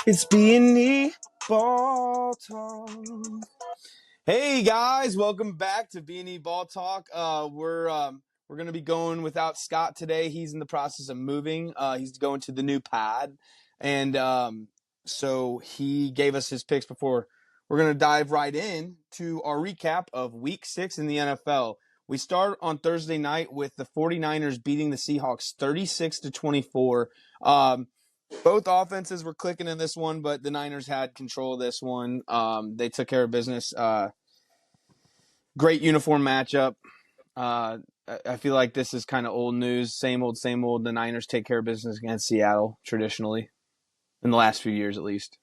It's B&E Ball Talk. Hey guys, welcome back to B&E Ball Talk. We're gonna be going without Scott today. He's in the process of moving. He's going to the new pad, and so he gave us his picks before. We're gonna dive right in to our recap of Week 6 in the NFL. We start on Thursday night with the 49ers beating the Seahawks 36-24. Both offenses were clicking in this one, but the Niners had control of this one. They took care of business. Great uniform matchup. I feel like this is kind of old news. Same old, same old. The Niners take care of business against Seattle traditionally, in the last few years at least.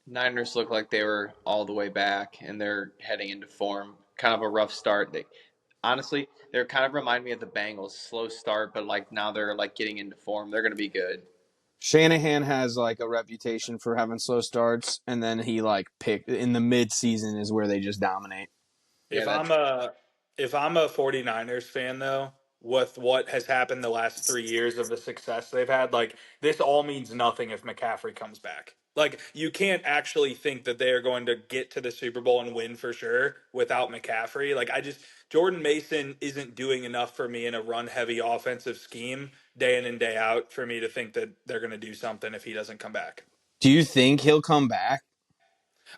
Niners look like they were all the way back and they're heading into form. Kind of a rough start. They're kind of remind me of the Bengals. Slow start, but like now they're like getting into form. They're going to be good. Shanahan has like a reputation for having slow starts, and then he like picked in the mid-season is where they just dominate. Yeah, If that's I'm a if I'm a 49ers fan though, with what has happened the last 3 years of the success they've had, like this all means nothing if McCaffrey comes back. Like you can't actually think that they are going to get to the Super Bowl and win for sure without McCaffrey. Like Jordan Mason isn't doing enough for me in a run heavy offensive scheme day in and day out for me to think that they're going to do something if he doesn't come back. Do you think he'll come back?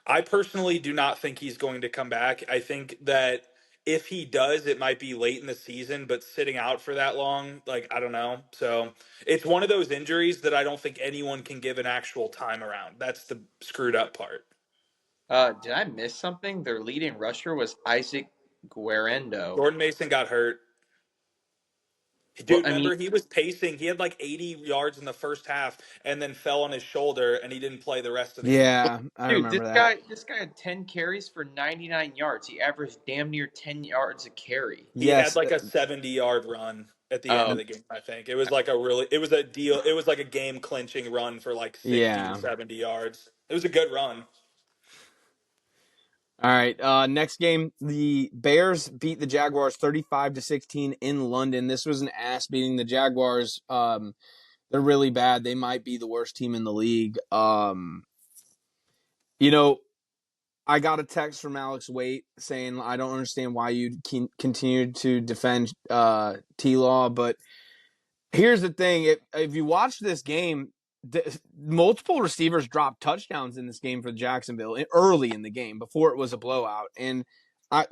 I personally do not think he's going to come back. I think that if he does, it might be late in the season, but sitting out for that long, like, I don't know. So it's one of those injuries that I don't think anyone can give an actual time around. That's the screwed up part. did I miss something? Their leading rusher was Isaac Guerendo. Jordan Mason got hurt. Well, Dude, I mean, remember he was pacing. He had like 80 yards in the first half and then fell on his shoulder and he didn't play the rest of the game. Yeah, I dude, this remember that. guy this guy had 10 carries for 99 yards. He averaged damn near 10 yards a carry. He had Yes, like a 70-yard run at the end of Oh, the game, I think. It was like a game clinching run for like 60 to yeah. 70 yards. It was a good run. All right. Next game, the Bears beat the Jaguars 35-16 in London. This was an ass beating. The Jaguars, they're really bad. They might be the worst team in the league. You know, I got a text from Alex Waite saying I don't understand why you continue to defend T-Law, but here's the thing: if you watch this game, multiple receivers dropped touchdowns in this game for Jacksonville early in the game before it was a blowout, and I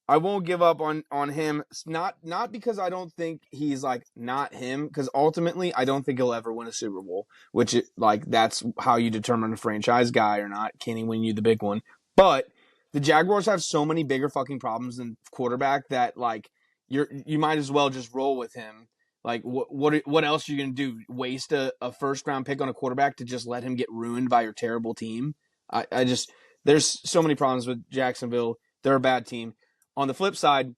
won't give up on him. Not because I don't think he's like not him, because ultimately I don't think he'll ever win a Super Bowl, which that's how you determine a franchise guy or not. Can he win you the big one? But the Jaguars have so many bigger fucking problems than quarterback that like you might as well just roll with him. Like what else are you gonna do? Waste a first round pick on a quarterback to just let him get ruined by your terrible team? I just there's so many problems with Jacksonville. They're a bad team. On the flip side,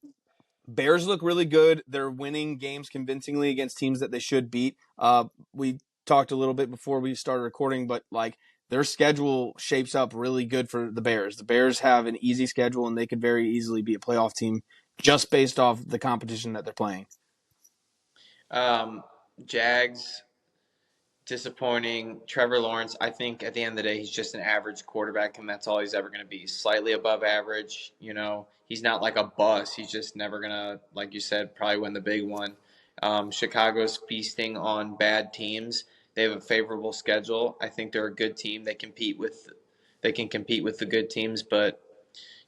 Bears look really good. They're winning games convincingly against teams that they should beat. We talked a little bit before we started recording, but like their schedule shapes up really good for the Bears. The Bears have an easy schedule and they could very easily be a playoff team just based off the competition that they're playing. um, Jags disappointing. Trevor Lawrence, I think at the end of the day, he's just an average quarterback, and that's all he's ever going to be. Slightly above average. He's not like a bust. He's just never going to, like you said, probably win the big one. Chicago's feasting on bad teams. They have a favorable schedule. I think they're a good team. They can compete with the good teams, but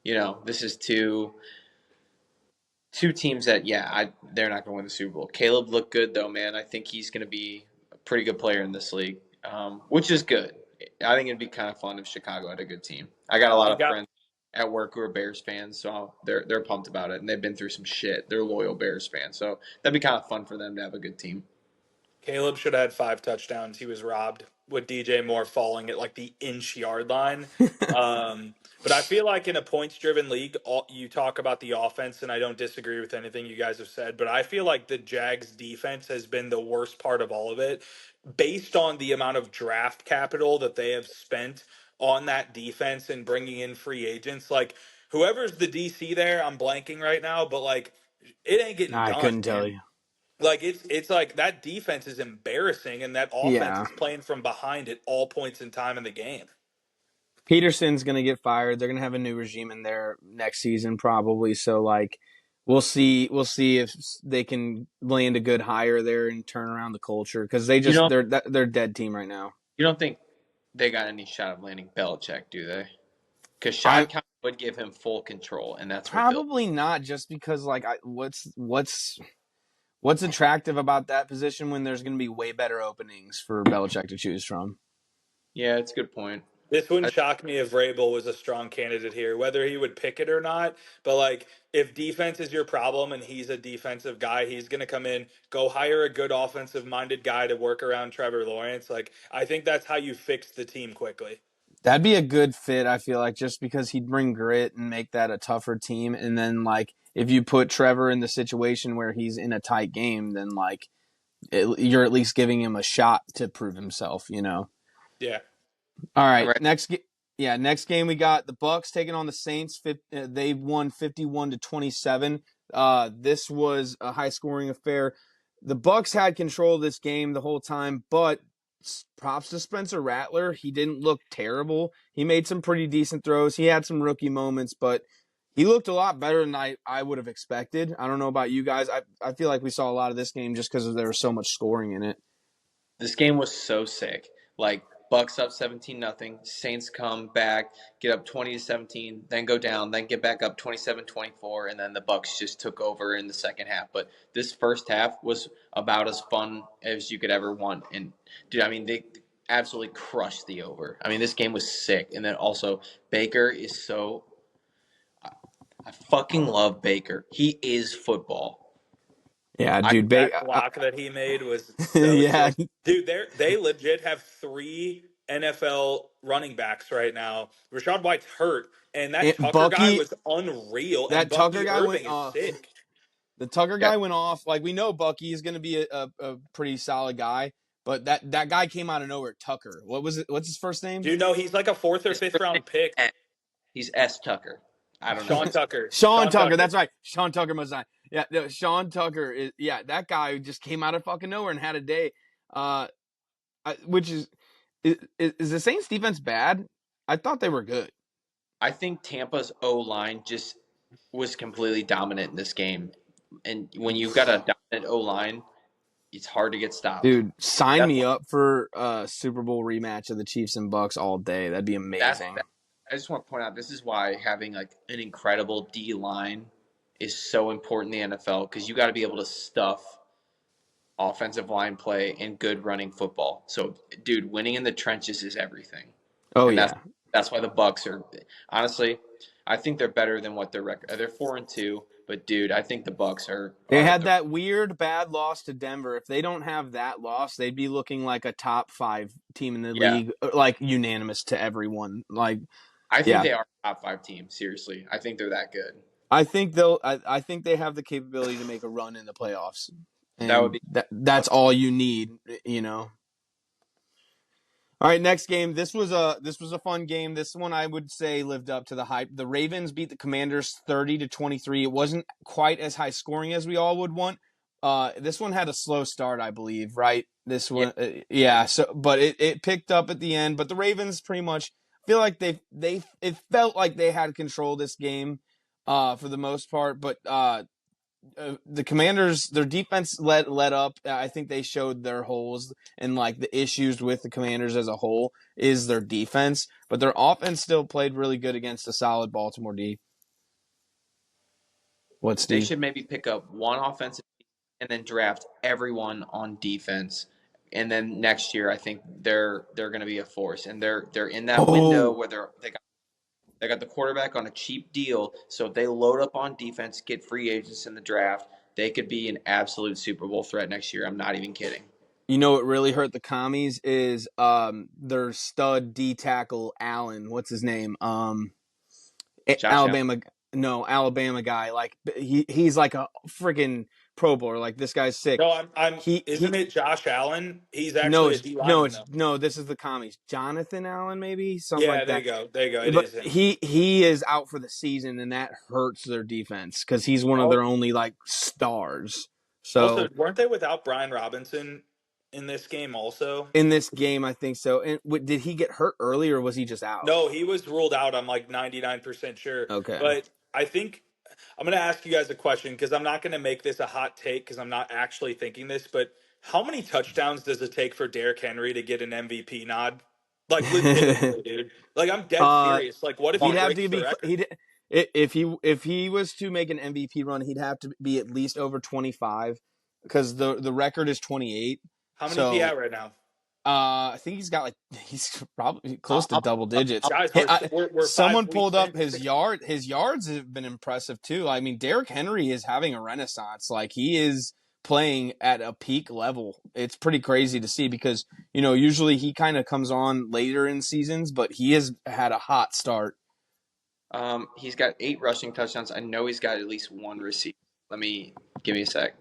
this is two teams that they're not going to win the Super Bowl. Caleb looked good though, man. I think he's going to be a pretty good player in this league, which is good. I think it'd be kind of fun if Chicago had a good team. I got a lot He of got friends at work who are Bears fans, so they're pumped about it, and they've been through some shit. They're loyal Bears fans, so that'd be kind of fun for them to have a good team. Caleb should have had 5 touchdowns. He was robbed with DJ Moore falling at like the inch yard line. But I feel like in a points driven league, you talk about the offense, and I don't disagree with anything you guys have said, but I feel like the Jags defense has been the worst part of all of it based on the amount of draft capital that they have spent on that defense and bringing in free agents. Like, whoever's the DC there, I'm blanking right now, but like, it ain't getting I done, couldn't tell man. you. Like it's like that defense is embarrassing, and that offense Yeah. is playing from behind at all points in time in the game. Peterson's going to get fired. They're going to have a new regime in there next season probably. So like we'll see if they can land a good hire there and turn around the culture cuz You don't they're a dead team right now. you don't think they got any shot of landing Belichick, do they? Because I Shad Khan would give him full control, and that's what Bill. probably not just because like what's attractive about that position when there's going to be way better openings for Belichick to choose from. Yeah, it's a good point. This wouldn't I, shock me if Vrabel was a strong candidate here, whether he would pick it or not. But like, if defense is your problem and he's a defensive guy, he's going to come in, go hire a good offensive-minded guy to work around Trevor Lawrence. Like, I think that's how you fix the team quickly. That'd be a good fit, I feel like, just because he'd bring grit and make that a tougher team. And then, like, if you put Trevor in the situation where he's in a tight game, then, like, you're at least giving him a shot to prove himself, you know? Yeah. All I'm right, ready. next game we got the Bucks taking on the Saints. They won 51-27. This was a high scoring affair. The Bucks had control of this game the whole time, but props to Spencer Rattler. He didn't look terrible. He made some pretty decent throws. He had some rookie moments, but he looked a lot better than I would have expected. I don't know about you guys. I feel like we saw a lot of this game just because there was so much scoring in it. This game was so sick. Like Bucks up 17-0. Saints come back, get up 20-17, then go down, then get back up 27-24, and then the Bucks just took over in the second half. But this first half was about as fun as you could ever want. And dude, I mean, they absolutely crushed the over. I mean, this game was sick. And then also Baker is so I fucking love Baker. He is football. Yeah, I dude. That block that he made was so Yeah, sick. Dude, they legit have 3 NFL running backs right now. Rashad White's hurt, and that Tucker guy Bucky. was unreal, and That Tucker Bucky guy went Irving is off. sick. The Tucker yeah, guy went off. Like we know Bucky is going to be a pretty solid guy, but that guy came out of nowhere. Tucker. What was it? What's his first name? Dude, no, he's like a 4th or his 5th first name round pick. is S. He's S. Tucker. I don't know. Sean Tucker. Sean Sean Tucker. Tucker. That's right. Sean Tucker must not. Yeah, no, Sean Tucker is. Yeah, that guy just came out of fucking nowhere and had a day. Which is the Saints defense bad? I thought they were good. I think Tampa's O-line just was completely dominant in this game. And when you've got a dominant O-line, it's hard to get stopped. Dude, sign That's me up for a Super Bowl rematch of the Chiefs and Bucks all day. That'd be amazing. I just want to point out this is why having like an incredible D line is so important in the NFL because you got to be able to stuff offensive line play and good running football. So, dude, winning in the trenches is everything. Oh And yeah. that's why the Bucks are honestly, I think they're better than what their record. They're 4-2, but dude, I think the Bucks are. They had that weird bad loss to Denver. If they don't have that loss, they'd be looking like a top 5 team in the league, like unanimous to everyone. Like, I think they are a top 5 team. Seriously, I think they're that good. I think I think they have the capability to make a run in the playoffs. And That would be that's all you need, you know. All right, next game. This was a fun game. This one I would say lived up to the hype. The Ravens beat the Commanders 30-23. It wasn't quite as high scoring as we all would want. This one had a slow start, I believe, right? This one, but it picked up at the end. But the Ravens pretty much feel like it felt like they had control of this game, for the most part. But the Commanders, their defense let up. I think they showed their holes, and like the issues with the Commanders as a whole is their defense, but their offense still played really good against a solid Baltimore D. What's They Steve? should maybe pick up one offensive and then draft everyone on defense. And then next year, I think they're going to be a force, and they're in that window where they got the quarterback on a cheap deal. So if they load up on defense, get free agents in the draft, they could be an absolute Super Bowl threat next year. I'm not even kidding. You know what really hurt the commies is their stud D tackle Allen. What's his name? Alabama. No, Alabama guy. Like he's like a freaking Pro Bowler. Like this guy's sick. No, isn't it Josh Allen? He's No, actually a D lineman. no. This is the commies. Jonathan Allen, maybe something like that. There you go. It But is him. he is out for the season, and that hurts their defense because he's one of their only like stars. Also, So weren't they without Brian Robinson in this game also? in this game, I think so. And did he get hurt early or was he just out? No, he was ruled out. I'm like 99% sure. Okay. But I think I'm going to ask you guys a question because I'm not going to make this a hot take because I'm not actually thinking this. But how many touchdowns does it take for Derrick Henry to get an MVP nod? Like, legitimately, dude. Like, I'm dead uh, serious. Like, what if he he'd have breaks to the be record? he'd if he was to make an MVP run, he'd have to be at least over 25 because the record is 28. How many is he So at right now? I think he's probably close to I'll, double digits. Guys, Hey, we're 5 someone weeks pulled up in. his yards have been impressive too. I mean, Derrick Henry is having a renaissance. Like he is playing at a peak level. It's pretty crazy to see because usually he kind of comes on later in seasons, but he has had a hot start. he's got 8 rushing touchdowns. I know he's got at least 1 receiver. Give me a sec.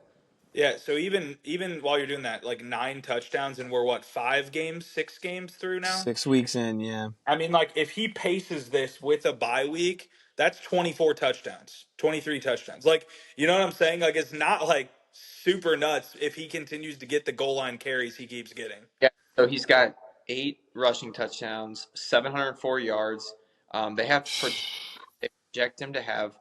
Yeah, so even while you're doing that, like 9 touchdowns, and we're what, 5 games, 6 games through now? 6 weeks in, yeah. I mean, like if he paces this with a bye week, that's 24 touchdowns, 23 touchdowns. Like, you know what I'm saying? Like it's not like super nuts if he continues to get the goal line carries he keeps getting. Yeah, so he's got 8 rushing touchdowns, 704 yards. They project him to have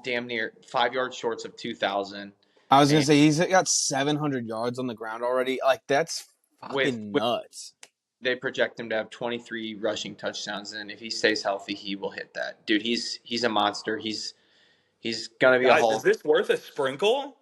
damn near 5 yards shorts of 2,000. I was gonna And say he's got 700 yards on the ground already. Like that's with, fucking with nuts. they project him to have 23 rushing touchdowns, and if he stays healthy, he will hit that. Dude, he's a monster. He's gonna be a Guys, is Hall. this worth a sprinkle?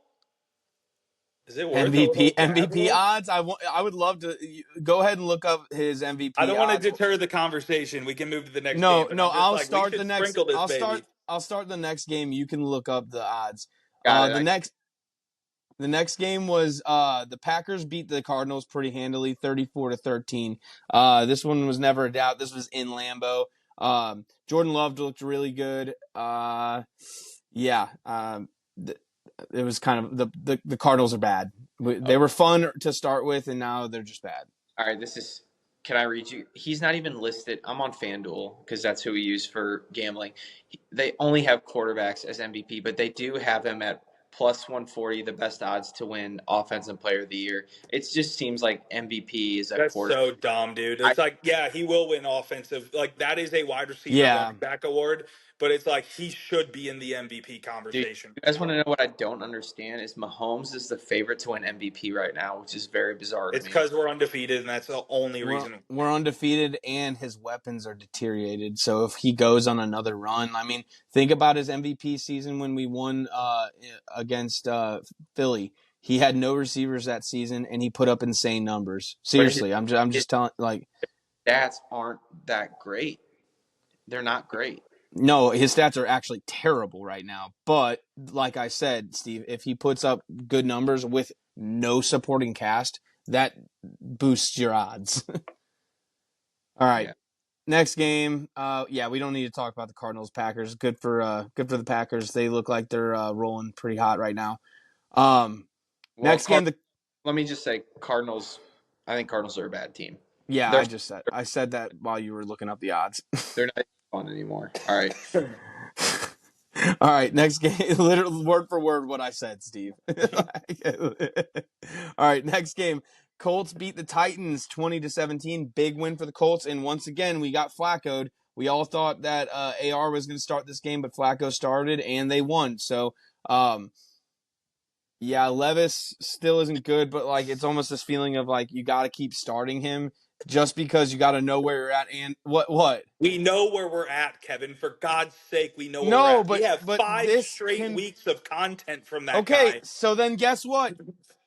Is it worth a little MVP dabble? odds. I would love to go ahead and look up his I MVP don't want to odds. deter the conversation. We can move to the next No, game, but no, I'm just like, we should sprinkle this baby. I'll start the next game. You can look up the odds. Got The it. next game was the Packers beat the Cardinals pretty handily, 34-13. This one was never a doubt. This was in Lambeau. Jordan Love looked really good. Yeah. It was kind of the Cardinals are bad. They were fun to start with, and now they're just bad. All right, can I read you? He's not even listed. I'm on FanDuel because that's who we use for gambling. They only have quarterbacks as MVP, but they do have him at plus 140, the best odds to win Offensive Player of the Year. It just seems like MVP is a That's quarter. so dumb, dude. I, It's like, yeah, he will win offensive. Like, that is a wide receiver Yeah. running back award, but it's like he should be in the MVP dude, conversation. you guys want to know what I don't understand is Mahomes is the favorite to win MVP right now, which is very bizarre to It's me. because we're undefeated, and that's the only reason. We're undefeated, and his weapons are deteriorated. So if he goes on another run, I mean, think about his MVP season when we won against Philly. He had no receivers that season, and he put up insane numbers. Seriously, I'm just telling. Like, stats aren't that great. They're not great. no, his stats are actually terrible right now. But like I said, Steve, if he puts up good numbers with no supporting cast, that boosts your odds. All right. Yeah. Next game, we don't need to talk about the Cardinals Packers. Good for the Packers. They look like they're rolling pretty hot right now. Next game, let me just say Cardinals. I think Cardinals are a bad team. Yeah, I said that while you were looking up the odds. They're not fun anymore. All right. All right, next game, literally word for word what I said, Steve. All right, next game. Colts beat the Titans 20-17. Big win for the Colts, and once again we got Flacco'd. We all thought that AR was going to start this game, but Flacco started, and they won. So, Levis still isn't good, but like it's almost this feeling of like you got to keep starting him just because you got to know where you're at. And what? We know where we're at, Kevin. For God's sake, we know where we're at. We have 5 straight weeks of content from that guy. Okay, so then guess what?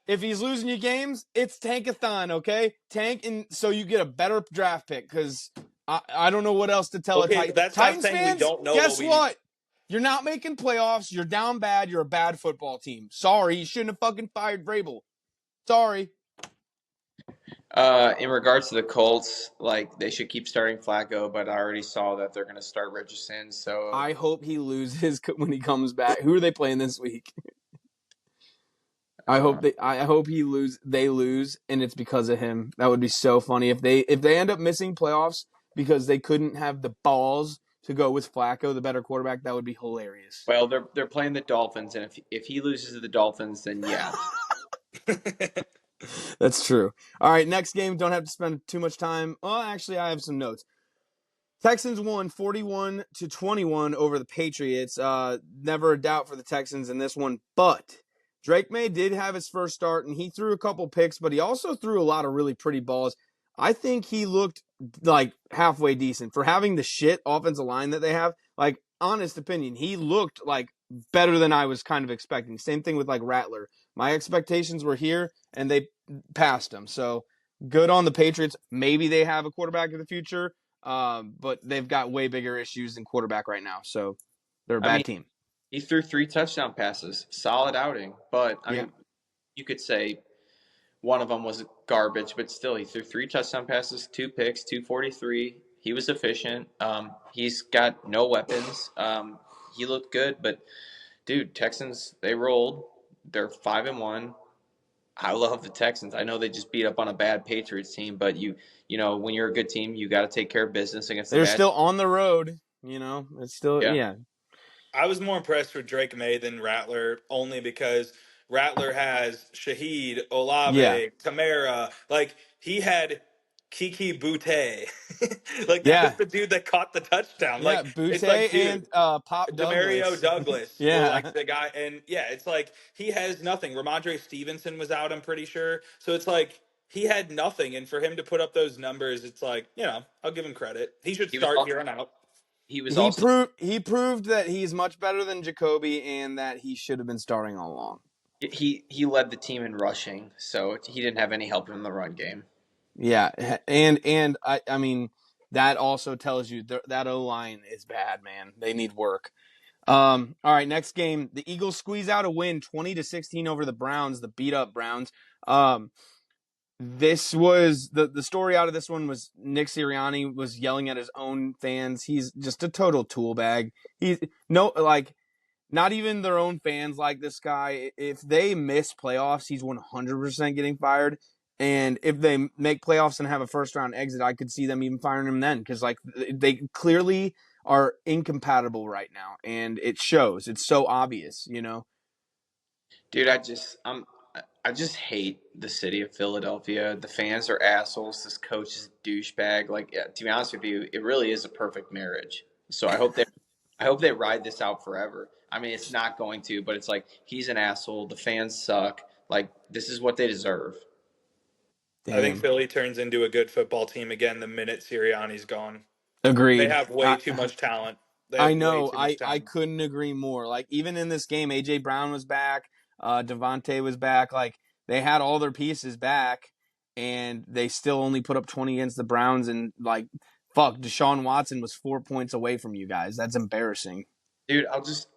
If he's losing you games, it's tankathon, okay? Tank, and so you get a better draft pick because I don't know what else to tell Okay, that's Titans not saying fans. we don't know. Guess what? You're not making playoffs. You're down bad. You're a bad football team. Sorry, you shouldn't have fucking fired Vrabel. Sorry. In regards to the Colts, like they should keep starting Flacco, but I already saw that they're going to start Richardson. So I hope he loses when he comes back. Who are they playing this week? I hope they lose, and it's because of him. That would be so funny if they end up missing playoffs because they couldn't have the balls to go with Flacco, the better quarterback. That would be hilarious. Well, they're playing the Dolphins, and if he loses to the Dolphins, then yeah. That's true. All right, next game. Don't have to spend too much time. Oh, actually, I have some notes. Texans won 41-21 over the Patriots. Never a doubt for the Texans in this one, but Drake May did have his first start, and he threw a couple picks, but he also threw a lot of really pretty balls. I think he looked like halfway decent for having the shit offensive line that they have. Like, honest opinion, he looked like better than I was kind of expecting. Same thing with like Rattler. My expectations were here, and they passed him. So good on the Patriots. Maybe they have a quarterback in the future. But they've got way bigger issues than quarterback right now, so they're a I mean, bad team. he threw 3 touchdown passes, solid outing. But I Yeah. mean, you could say one of them was garbage, but still, he threw 3 touchdown passes, 2 picks, 243. He was efficient. He's got no weapons. He looked good, but dude, Texans, they rolled. They're 5-1. I love the Texans. I know they just beat up on a bad Patriots team, but you know when you're a good team, you got to take care of business against the They're bad. still on the road, it's still, Yeah, yeah. I was more impressed with Drake May than Rattler, only because Rattler has Shaheed, Yeah. Olave, Tamara. Like, he had Kiki Boutte. Like, that was Yeah. the dude that caught the touchdown. Yeah. Like, it's like, Butte dude, and Pop Demario Douglas. Douglas, or Yeah. like the guy, and yeah, it's like he has nothing. Ramondre Stevenson was out, I'm pretty sure. So it's like he had nothing, and for him to put up those numbers, it's like, I'll give him credit. He should he was start also here on out. he was He also proved that he's much better than Jacoby and that he should have been starting all along. he led the team in rushing, so he didn't have any help in the run game. Yeah, and I mean that also tells you that O line is bad, man. They need work. All right, next game. The Eagles squeeze out a win 20-16 over the Browns, the beat up Browns. This was the story out of this one was Nick Sirianni was yelling at his own fans. He's just a total tool bag. He's no like not even their own fans like this guy. If they miss playoffs, he's 100% getting fired. And if they make playoffs and have a first round exit, I could see them even firing him then because like they clearly are incompatible right now, and it shows. It's so obvious. Dude, I just hate the city of Philadelphia. The fans are assholes. This coach is a douchebag. Like, yeah, to be honest with you, it really is a perfect marriage. So I hope they ride this out forever. I mean, it's not going to, but it's like he's an asshole. The fans suck. Like, this is what they deserve. I think Damn, Philly turns into a good football team again the minute Sirianni's gone. They agreed. have way too much talent. They I have way know. too much I talent. couldn't agree more. Like even in this game, AJ Brown was back. Devontae was back. Like they had all their pieces back, and they still only put up 20 against the Browns. And like, fuck, Deshaun Watson was 4 points away from you guys. That's embarrassing. Dude,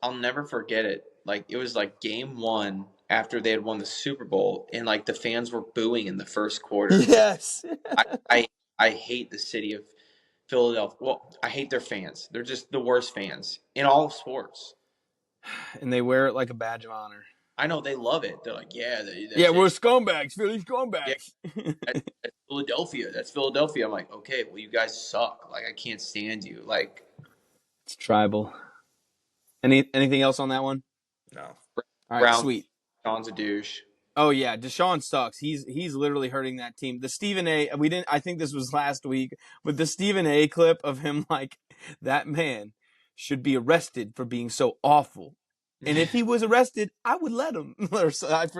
I'll never forget it. Like, it was like game one after they had won the Super Bowl, and like the fans were booing in the first quarter. Yes. I, I, I hate the city of Philadelphia. Well, I hate their fans. They're just the worst fans in all of sports. And they wear it like a badge of honor. I know they love it. They're like, yeah, Yeah, that's we're it. scumbags. Philly Yeah, scumbags. that's Philadelphia. That's Philadelphia. I'm like, okay, well, you guys suck. Like, I can't stand you. Like, It's tribal. Anything else on that one? No. All right, Brown, sweet. Sean's a douche. Oh yeah, Deshaun sucks. He's literally hurting that team. The Stephen A. We didn't. I think this was last week, but the Stephen A. clip of him like that man should be arrested for being so awful. And if he was arrested, I would let him.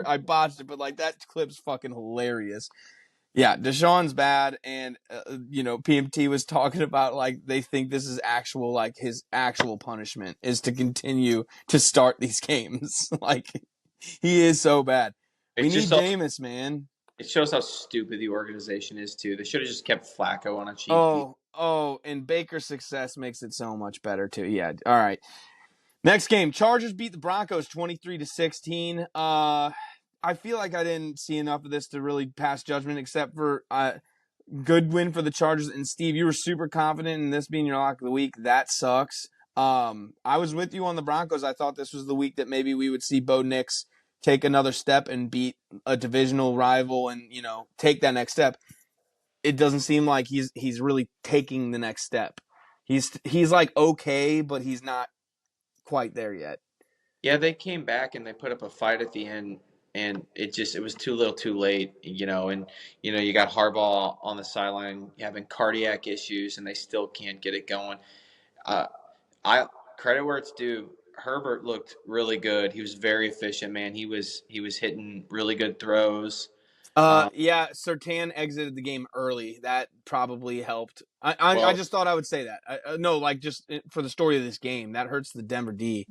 I botched it, but like that clip's fucking hilarious. Yeah, Deshaun's bad, and PMT was talking about like they think this is actual like his actual punishment is to continue to start these games. Like he is so bad. We It's need just so, Jameis, man. it shows how stupid the organization is too. They should have just kept Flacco on a cheap deal. Oh, and Baker's success makes it so much better too. Yeah. All right. Next game, Chargers beat the Broncos 23-16. I feel like I didn't see enough of this to really pass judgment, except for good win for the Chargers. And Steve, you were super confident in this being your lock of the week. That sucks. I was with you on the Broncos. I thought this was the week that maybe we would see Bo Nix take another step and beat a divisional rival and, take that next step. It doesn't seem like he's really taking the next step. He's like okay, but he's not quite there yet. Yeah, they came back and they put up a fight at the end. and it was too little, too late, and you got Harbaugh on the sideline having cardiac issues, and they still can't get it going. Uh, I credit where it's due. Herbert looked really good. He was very efficient, man. He was hitting really good throws. Um, Yeah, Sertan exited the game early. That probably helped. I well, just thought I would say that. No, like just for the story of this game, that hurts the Denver D.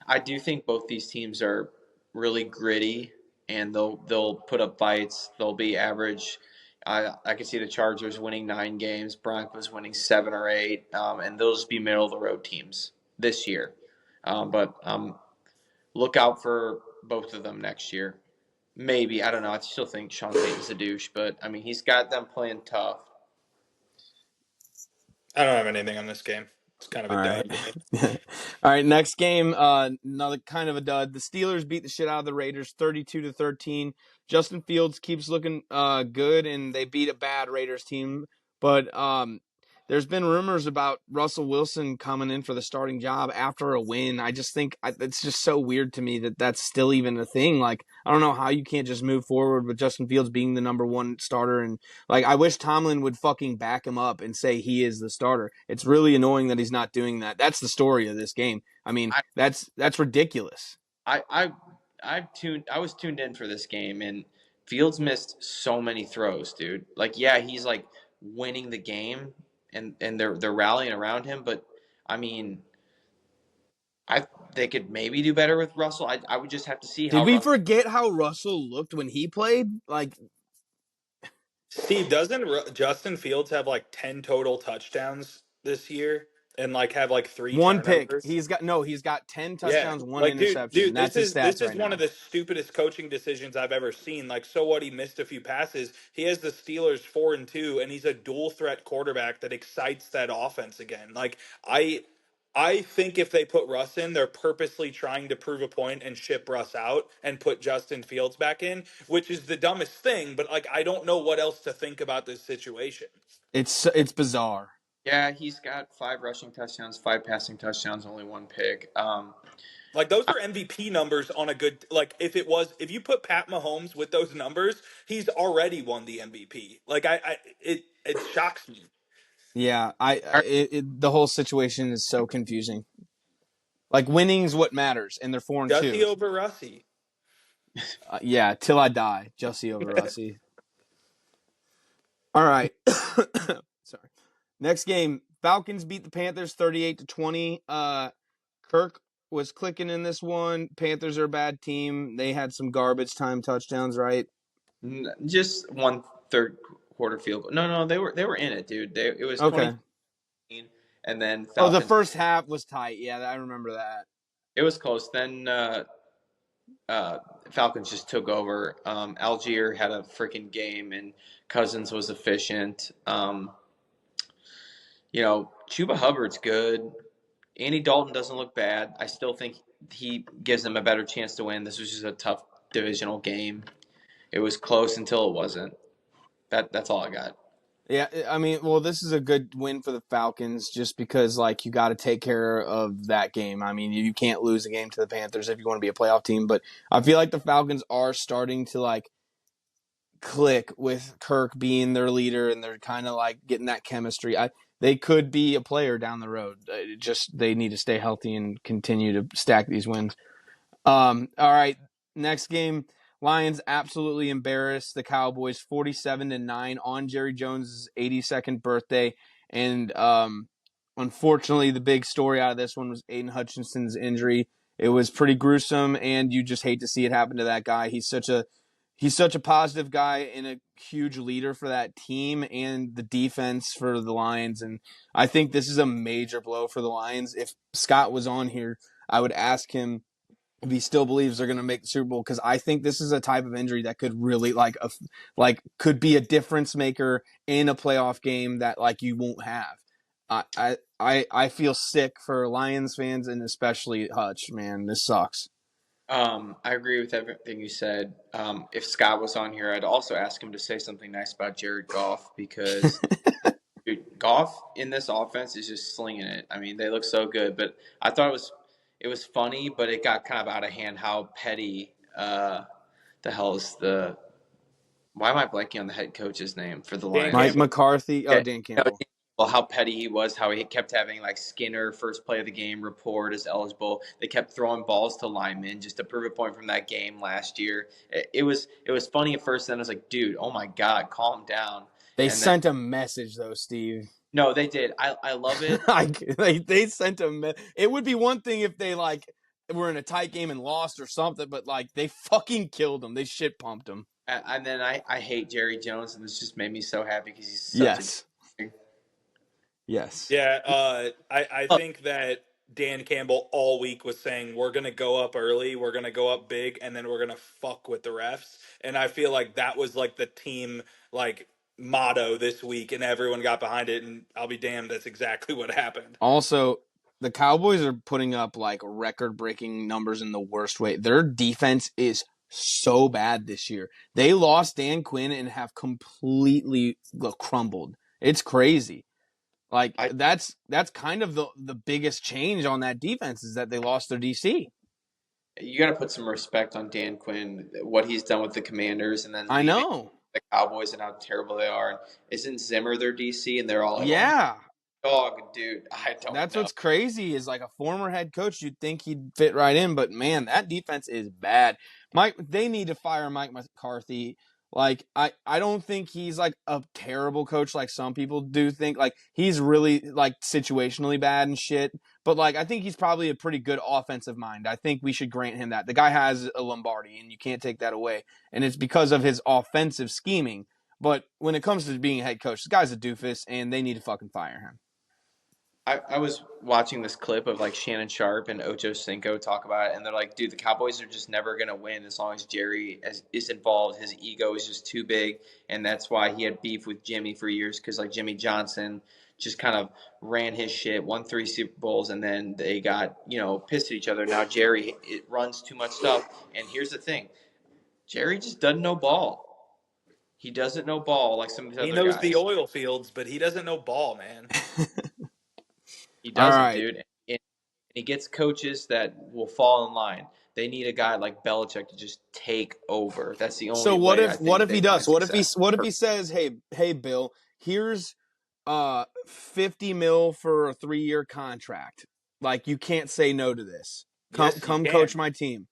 I do think both these teams are really gritty, and they'll put up fights. They'll be average. I can see the Chargers winning 9 games, Broncos winning 7 or 8, and they'll just be middle of the road teams this year. But look out for both of them next year. Maybe, I don't know. I still think Sean Payton's a douche, but I mean he's got them playing tough. I don't have anything on this game. It's kind of All a right. dud. All right, next game, another kind of a dud. The Steelers beat the shit out of the Raiders 32-13. Justin Fields keeps looking good, and they beat a bad Raiders team. But there's been rumors about Russell Wilson coming in for the starting job after a win. I just think it's just so weird to me that that's still even a thing. Like, I don't know how you can't just move forward with Justin Fields being the number one starter. And, like, I wish Tomlin would fucking back him up and say he is the starter. It's really annoying that he's not doing that. That's the story of this game. I mean, I that's ridiculous. I was tuned in for this game, and Fields missed so many throws, dude. Like, yeah, he's like winning the game, and they're rallying around him, but I mean, I they could maybe do better with Russell. I would just have to see Did how we Russell. forget how Russell looked when he played? Like, Steve, doesn't Justin Fields have like 10 total touchdowns this year and like have like 3 one pick. turnovers? He's got 10 Yeah, touchdowns, one like interception. dude, That's this his is this stats is right one of now. the stupidest coaching decisions I've ever seen. Like, so what? He missed a few passes. He has the Steelers 4-2, and he's a dual threat quarterback that excites that offense again. Like, I think if they put Russ in, they're purposely trying to prove a point and ship Russ out and put Justin Fields back in, which is the dumbest thing. But like, I don't know what else to think about this situation. It's bizarre. Yeah, he's got 5 rushing touchdowns, 5 passing touchdowns, only 1 pick. Like, those are MVP numbers on a good, like, if you put Pat Mahomes with those numbers, he's already won the MVP. Like, it shocks me. Yeah, the whole situation is so confusing. Like, winning's what matters, and they're 4-2. Jussie over Russie. Yeah, till I die, Jussie over Russie. All right. Sorry. Next game, Falcons beat the Panthers 38-20. Kirk was clicking in this one. Panthers are a bad team. They had some garbage time touchdowns, right? Just one third quarter field goal. No, they were in it, dude. It was Okay. 20, and then Oh, the Falcons. first half was tight. Yeah, I remember that. It was close. Then Falcons just took over. Algier had a freaking game, and Cousins was efficient. Chuba Hubbard's good. Andy Dalton doesn't look bad. I still think he gives them a better chance to win. This was just a tough divisional game. It was close until it wasn't. That's all I got. Yeah, I mean, well, this is a good win for the Falcons just because, like, you got to take care of that game. I mean, you can't lose a game to the Panthers if you want to be a playoff team. But I feel like the Falcons are starting to, like, click with Kirk being their leader, and they're kind of, like, getting that chemistry. They could be a player down the road. They need to stay healthy and continue to stack these wins. All right, next game. Lions absolutely embarrassed the Cowboys 47-9 on Jerry Jones' 82nd birthday. And unfortunately, the big story out of this one was Aiden Hutchinson's injury. It was pretty gruesome, and you just hate to see it happen to that guy. He's such a positive guy and a huge leader for that team and the defense for the Lions. And I think this is a major blow for the Lions. If Scott was on here, I would ask him if he still believes they're going to make the Super Bowl, because I think this is a type of injury that could really could be a difference maker in a playoff game that like you won't have. I feel sick for Lions fans and especially Hutch. Man, this sucks. I agree with everything you said. If Scott was on here, I'd also ask him to say something nice about Jared Goff because dude, Goff in this offense is just slinging it. I mean, they look so good, but I thought it was funny, but it got kind of out of hand how petty the hell is the why am I blanking on the head coach's name for the Dan Mike Lions? Campbell. McCarthy. Oh, Yeah, Dan you know, Campbell. well, how petty he was, how he kept having like Skinner first play of the game report as eligible. They kept throwing balls to linemen just to prove a point from that game last year. It was funny at first. Then I was like, dude, oh my god, calm down. They And then sent a message though, Steve. no, they did. I love it. Like they sent a. It would be one thing if they like were in a tight game and lost or something, but like they fucking killed them. They shit pumped them. And then I hate Jerry Jones, and this just made me so happy because he's such Yes. a. Yes. Yeah, I think that Dan Campbell all week was saying we're gonna go up early, we're gonna go up big, and then we're gonna fuck with the refs. And I feel like that was like the team like motto this week, and everyone got behind it. And I'll be damned, that's exactly what happened. Also, the Cowboys are putting up like record-breaking numbers in the worst way. Their defense is so bad this year. They lost Dan Quinn and have completely crumbled. It's crazy. Like I that's kind of the biggest change on that defense is that they lost their DC. You got to put some respect on Dan Quinn, what he's done with the Commanders, and then I leaving know. the Cowboys and how terrible they are. And isn't Zimmer their DC? And they're all like, "Oh my Yeah. dog, dude." I don't That's know. what's crazy is like a former head coach, you'd think he'd fit right in, but man, that defense is bad. They need to fire Mike McCarthy. Like I don't think he's like a terrible coach like some people do think. Like he's really like situationally bad and shit. But like I think he's probably a pretty good offensive mind. I think we should grant him that. The guy has a Lombardi and you can't take that away. And it's because of his offensive scheming. But when it comes to being a head coach, this guy's a doofus and they need to fucking fire him. I was watching this clip of like Shannon Sharp and Ocho Cinco talk about it, and they're like, dude, the Cowboys are just never going to win as long as Jerry is involved. His ego is just too big, and that's why he had beef with Jimmy for years because like Jimmy Johnson just kind of ran his shit, won 3 Super Bowls, and then they got, pissed at each other. Now Jerry, it runs too much stuff, and here's the thing. Jerry just doesn't know ball. He doesn't know ball like some of the He other knows the guys. oil fields, but he doesn't know ball, man. He All doesn't, right. dude. And he gets coaches that will fall in line. They need a guy like Belichick to just take over. That's the So only way I what think if they he find does? success. What if he says, "Hey Bill, here's 50 mil for a 3-year contract. Like you can't say no to this. Yes, you Come coach can. my team."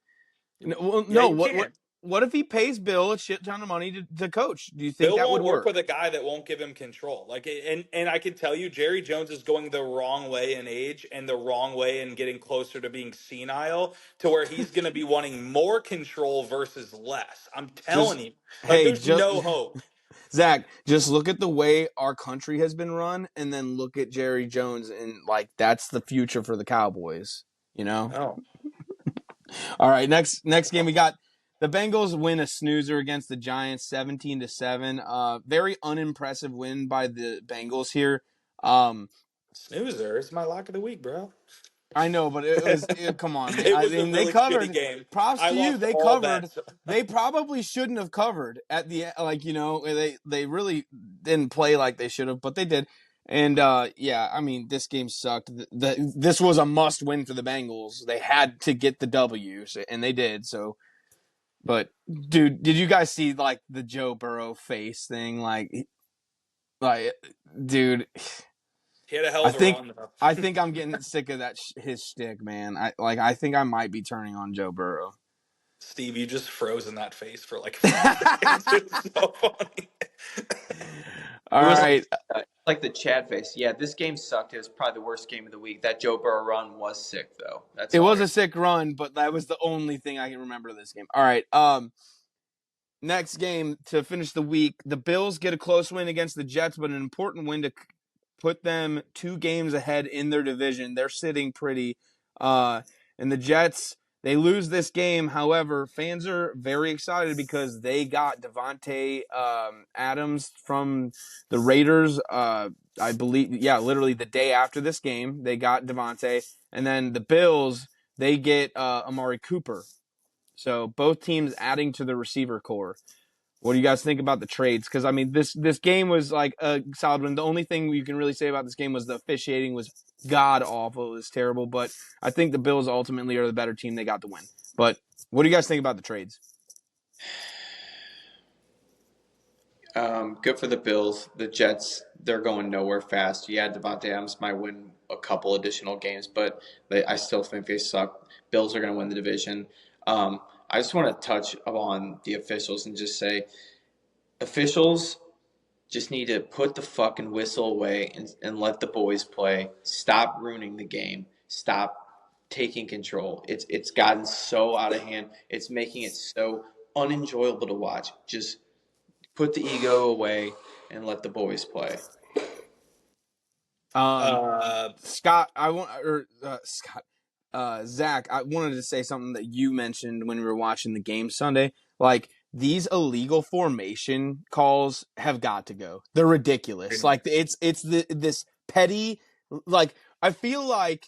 No, Yeah, you can. what if he pays Bill a shit ton of money to coach? Do you think Bill that would won't work work? with a guy that won't give him control. Like, and I can tell you, Jerry Jones is going the wrong way in age and the wrong way in getting closer to being senile, to where he's going to be wanting more control versus less. I'm telling Just you, like, hey, there's no hope. Zach, just look at the way our country has been run, and then look at Jerry Jones, and like that's the future for the Cowboys. You know. Oh, All right, next game we got the Bengals win a snoozer against the Giants 17-7. Very unimpressive win by the Bengals here. snoozer! It's my lock of the week, bro. I know, but come on, man. It I was a mean, they really shitty covered. game. Props I to you. lost They all covered. bets. They probably shouldn't have covered at the like, they really didn't play like they should have, but they did. And yeah, I mean, this game sucked. This was a must win for the Bengals. They had to get the W, and they did. So, but dude, did you guys see like the Joe Burrow face thing? Like, dude. He had a hell of a run, though. I think I'm getting sick of that his shtick, man. I think I might be turning on Joe Burrow. Steve, you just froze in that face for like 5 seconds. It's so funny. All It was right, like the Chad face. Yeah, this game sucked. It was probably the worst game of the week. That Joe Burrow run was sick, though. That's it all was I- a sick run, but that was the only thing I can remember of this game. All right, next game to finish the week, the Bills get a close win against the Jets, but an important win to put them 2 games ahead in their division. They're sitting pretty. And the Jets, they lose this game. However, fans are very excited because they got Devontae Adams from the Raiders. I believe, yeah, literally the day after this game, they got Devontae. And then the Bills, they get Amari Cooper. So both teams adding to the receiver core. What do you guys think about the trades? Because I mean, this game was like a solid win. The only thing you can really say about this game was the officiating was god awful. It was terrible. But I think the Bills ultimately are the better team. They got the win. But what do you guys think about the trades? Good for the Bills. The Jets, they're going nowhere fast. Yeah, Devontae Adams might win a couple additional games, but I still think they suck. Bills are going to win the division. I just want to touch upon the officials and just say officials just need to put the fucking whistle away and let the boys play. Stop ruining the game. Stop taking control. It's gotten so out of hand. It's making it so unenjoyable to watch. Just put the ego away and let the boys play. Scott, Zach, I wanted to say something that you mentioned when we were watching the game Sunday. Like, these illegal formation calls have got to go. They're ridiculous. Like, this petty. Like, I feel like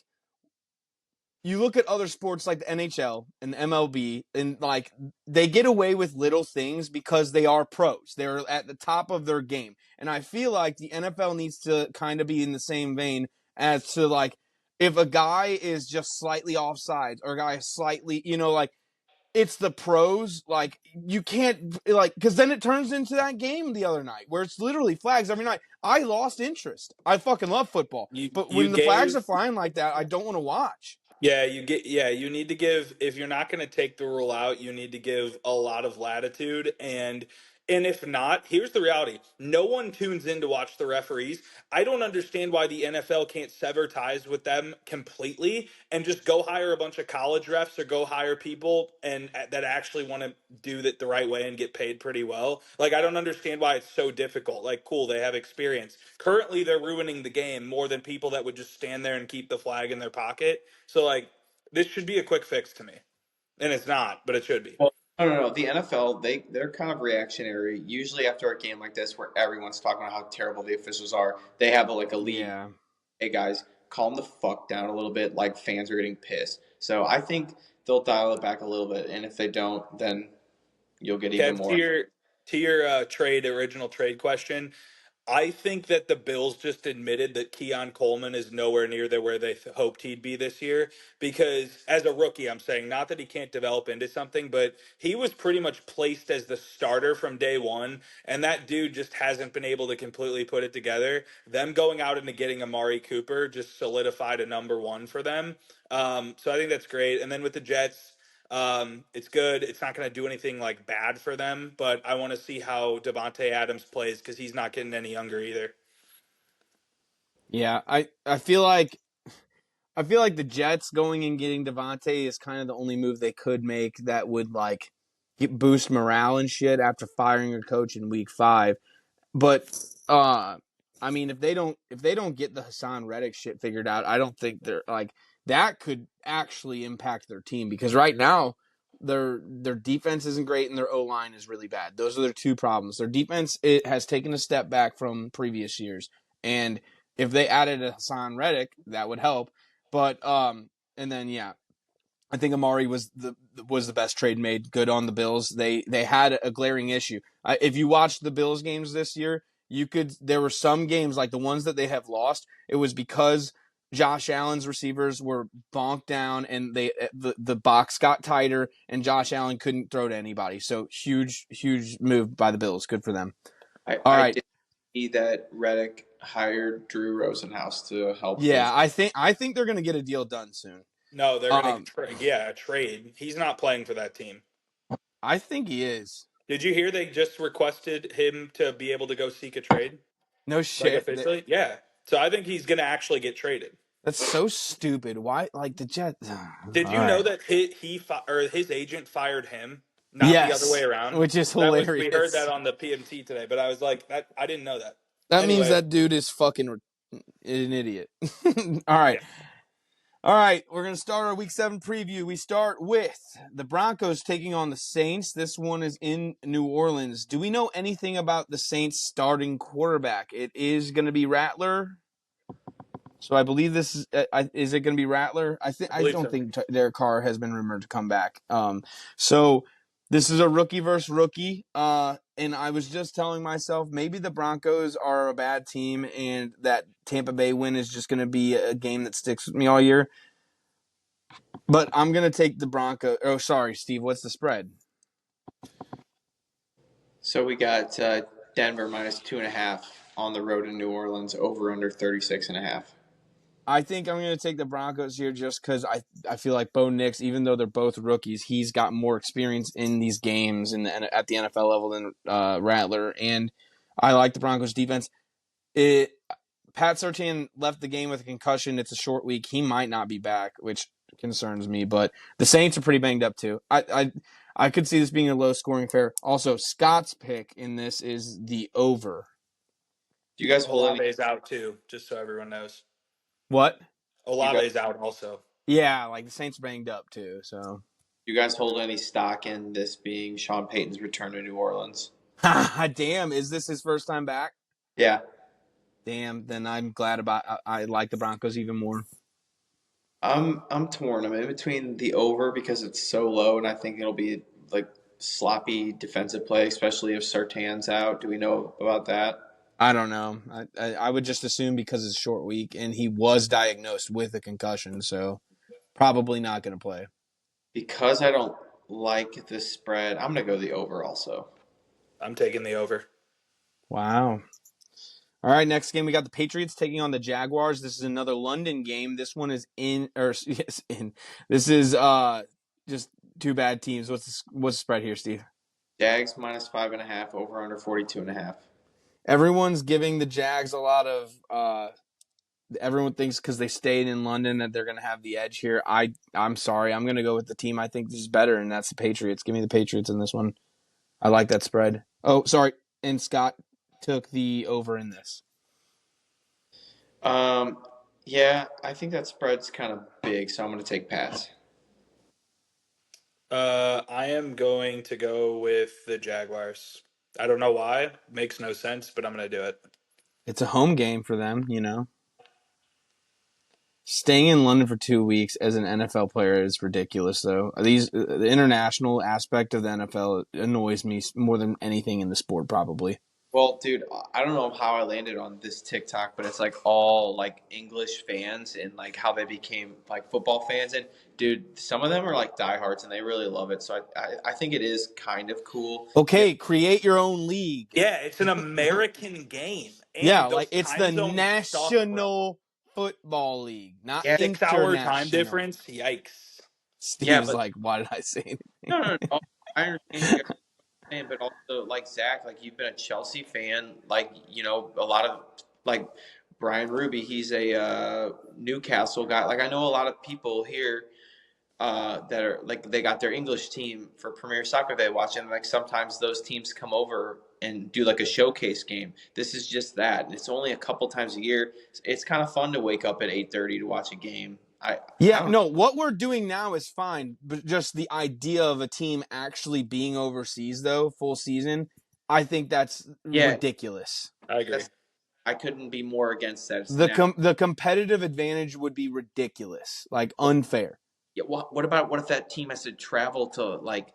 you look at other sports like the NHL and the MLB, and like they get away with little things because they are pros. They're at the top of their game. And I feel like the NFL needs to kind of be in the same vein as to like if a guy is just slightly offsides or a guy is slightly, like it's the pros. Like you can't because then it turns into that game the other night where it's literally flags every night. I lost interest. I fucking love football, but You when the flags gave are flying like that, I don't want to watch. you need to give, if you're not going to take the rule out, you need to give a lot of latitude. And if not, here's the reality. No one tunes in to watch the referees. I don't understand why the NFL can't sever ties with them completely and just go hire a bunch of college refs or go hire people and that actually want to do that the right way and get paid pretty well. Like, I don't understand why it's so difficult. Like, cool, they have experience. Currently they're ruining the game more than people that would just stand there and keep the flag in their pocket. So like, this should be a quick fix to me, and it's not, but it should be. Well, no. The NFL, they're kind of reactionary. Usually after a game like this where everyone's talking about how terrible the officials are, they have like a lead. Yeah. Hey guys, calm the fuck down a little bit. Like fans are getting pissed. So I think they'll dial it back a little bit, and if they don't, then you'll get even Kev, more. to your original trade question, I think that the Bills just admitted that Keon Coleman is nowhere near where they hoped he'd be this year. Because as a rookie, I'm saying not that he can't develop into something, but he was pretty much placed as the starter from day one, and that dude just hasn't been able to completely put it together. Them going out into getting Amari Cooper just solidified a number one for them. So I think that's great. And then with the Jets. It's good. It's not going to do anything like bad for them, but I want to see how Devonte Adams plays because he's not getting any younger either. Yeah, I feel like the Jets going and getting Devontae is kind of the only move they could make that would like boost morale and shit after firing a coach in week 5. But I mean if they don't get the Hassan Reddick shit figured out, I don't think they're like that could actually impact their team because right now their defense isn't great and their O-line is really bad. Those are their two problems. Their defense it has taken a step back from previous years. And if they added a Hassan Reddick, that would help. But and then yeah, I think Amari was the best trade made. Good on the Bills. They had a glaring issue. If you watched the Bills games this year, there were some games like the ones that they have lost. It was because Josh Allen's receivers were bonked down and the box got tighter and Josh Allen couldn't throw to anybody. So huge move by the Bills. Good for them. All I right. did see that Reddick hired Drew Rosenhaus to help Yeah, his. I think they're gonna get a deal done soon. No, they're going to trade. He's not playing for that team. I think he is. Did you hear they just requested him to be able to go seek a trade? No Like shit. officially? Yeah. So I think he's going to actually get traded. That's so stupid. Why, like the Jets? Did All you know right. that or his agent fired him, not the other way Yes, around? which is We heard that hilarious. on the PMT today, but I was like, I didn't know that. That means Anyway, that dude is fucking an idiot. All right. yeah. All right, we're going to start our week 7 preview. We start with the Broncos taking on the Saints. This one is in New Orleans. Do we know anything about the Saints starting quarterback? It is going to be Rattler. So I believe this is it going to be Rattler? I Believe don't so. think Derek Carr has been rumored to come back. So this is a rookie versus rookie. And I was just telling myself maybe the Broncos are a bad team and that Tampa Bay win is just going to be a game that sticks with me all year. But I'm going to take the Broncos. Oh, sorry, Steve. What's the spread? So we got Denver minus 2.5 on the road in New Orleans, over under 36.5. I think I'm going to take the Broncos here just because I feel like Bo Nix, even though they're both rookies, he's got more experience in these games at the NFL level than Rattler. And I like the Broncos defense. Pat Surtain left the game with a concussion. It's a short week. He might not be back, which concerns me. But the Saints are pretty banged up too. I could see this being a low scoring affair. Also, Scott's pick in this is the over. Do you guys hold any? Olave's out too, just so everyone knows. What? You guys, Olave's out also. Yeah, like the Saints banged up too. So, you guys hold any stock in this being Sean Payton's return to New Orleans? damn, is this his first time back? Yeah. Damn, then I'm glad about. I like the Broncos even more. I'm torn. I'm in between the over because it's so low, and I think it'll be like sloppy defensive play, especially if Sertan's out. Do we know about that? I don't know. I would just assume because it's a short week and he was diagnosed with a concussion, so probably not going to play. Because I don't like the spread, I'm gonna go the over also. I'm taking the over. Wow. All right, next game we got the Patriots taking on the Jaguars. This is another London game. This one is in or yes, in. This is just two bad teams. What's the spread here, Steve? Jags minus 5.5, over under 42.5. Everyone's giving the Jags a lot of everyone thinks because they stayed in London that they're going to have the edge here. I'm sorry. I'm going to go with the team I think is better, and that's the Patriots. Give me the Patriots in this one. I like that spread. Oh, sorry. And Scott took the over in this. Yeah, I think that spread's kind of big, so I'm gonna take Pats. I am going to go with the Jaguars. I don't know why. Makes no sense, but I'm going to do it. It's a home game for them, you know. Staying in London for 2 weeks as an NFL player is ridiculous, though. The international aspect of the NFL annoys me more than anything in the sport, probably. Well, dude, I don't know how I landed on this TikTok, but it's like all like English fans and like how they became like football fans. And dude, some of them are like diehards and they really love it. So I think it is kind of cool. Okay, create your own league. Yeah, it's an American game. Yeah, And like those it's the time zones suck, bro. National Football League, not Yeah, 6 hour time international. difference? Yikes. yeah, Steve's but like, why did I say no, anything? no, no. I understand you guys are saying, but also like Zach, like you've been a Chelsea fan, like a lot of like Brian Ruby, he's a Newcastle guy. Like I know a lot of people here that are like they got their English team for Premier Soccer they watch, and like sometimes those teams come over and do like a showcase game. This is just that. It's only a couple times a year. It's kind of fun to wake up at 8:30 to watch a game. I Yeah, don't. no, what we're doing now is fine, but just the idea of a team actually being overseas, though, full season, I think that's Yeah, ridiculous. I agree. that's I couldn't be more against that. It's the The national. the competitive advantage would be ridiculous, like unfair. Yeah, what if that team has to travel to like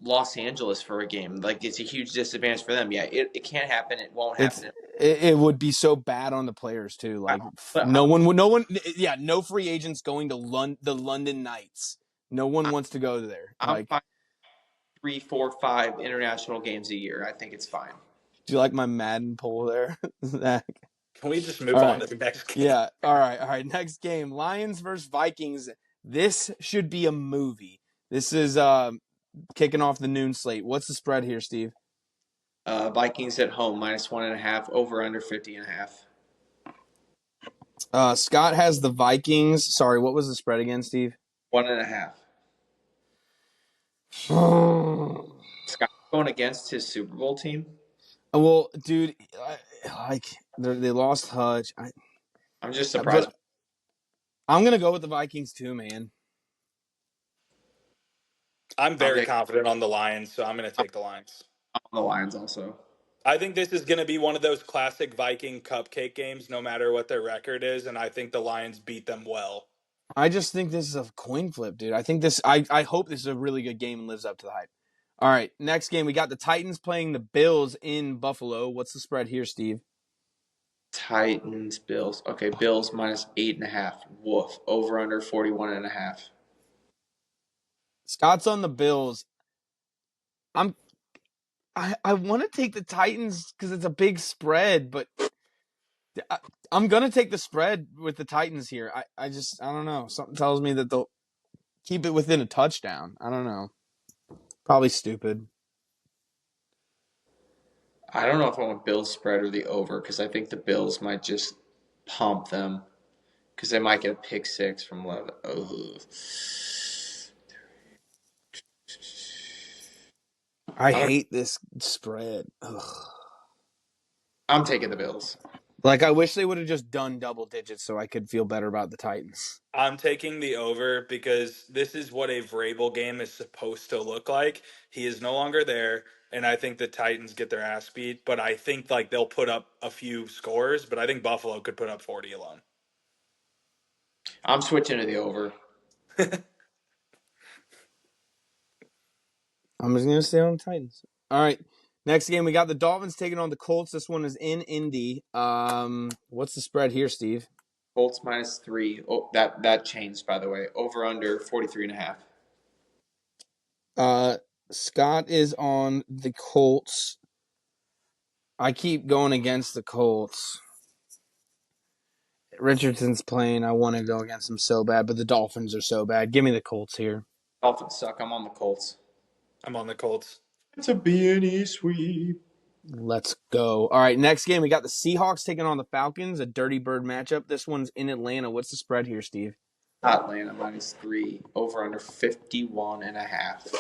Los Angeles for a game? Like it's a huge disadvantage for them. Yeah, it can't happen. It won't It's happen. it would be so bad on the players too. Like But no one would, no one, yeah, no free agents going to the London Knights. No one I, wants to go there. I'm Like, fine. 3, 4, 5 international games a year. I think it's fine. do you like my Madden poll there, Zach? Can we just All move on right. to the next game? Yeah. All right. All right. Next game, Lions versus Vikings. This should be a movie. This is kicking off the noon slate. What's the spread here, Steve? Vikings at home minus 1.5, over under 50.5. Scott has the Vikings. Sorry, what was the spread again, Steve? 1.5. Well, Scott going against his Super Bowl team. dude, like they lost Hutch. I'm just surprised. But I'm gonna go with the Vikings too, man. I'm very Okay, confident on the Lions, so I'm going to take the Lions. I'm on the Lions also. I think this is going to be one of those classic Viking cupcake games, no matter what their record is, and I think the Lions beat them well. I just think this is a coin flip, dude. I think this. I hope this is a really good game and lives up to the hype. All right, next game we got the Titans playing the Bills in Buffalo. What's the spread here, Steve? Titans, Bills. Okay, Bills minus 8.5. Woof. Over under 41.5. Scott's on the Bills. I'm I want to take the Titans because it's a big spread, but I'm gonna take the spread with the Titans here. I don't know. Something tells me that they'll keep it within a touchdown. I don't know. Probably stupid. I don't know if I want Bills spread or the over because I think the Bills might just pump them because they might get a pick six from 11. Ugh. I hate this spread. Ugh. I'm taking the Bills. Like, I wish they would have just done double digits so I could feel better about the Titans. I'm taking the over because this is what a Vrabel game is supposed to look like. He is no longer there, and I think the Titans get their ass beat. But I think like they'll put up a few scores, but I think Buffalo could put up 40 alone. I'm switching to the over. I'm just gonna stay on the Titans. All right. Next game, we got the Dolphins taking on the Colts. This one is in Indy. What's the spread here, Steve? Colts -3. Oh, that changed, by the way. Over under 43.5. Scott is on the Colts. I keep going against the Colts. Richardson's playing. I want to go against him so bad, but the Dolphins are so bad. Give me the Colts here. Dolphins suck. I'm on the Colts. I'm on the Colts. It's a B&E sweep. Let's go. All right, next game, we got the Seahawks taking on the Falcons, a dirty bird matchup. This one's in Atlanta. What's the spread here, Steve? Atlanta -3. Over under 51.5.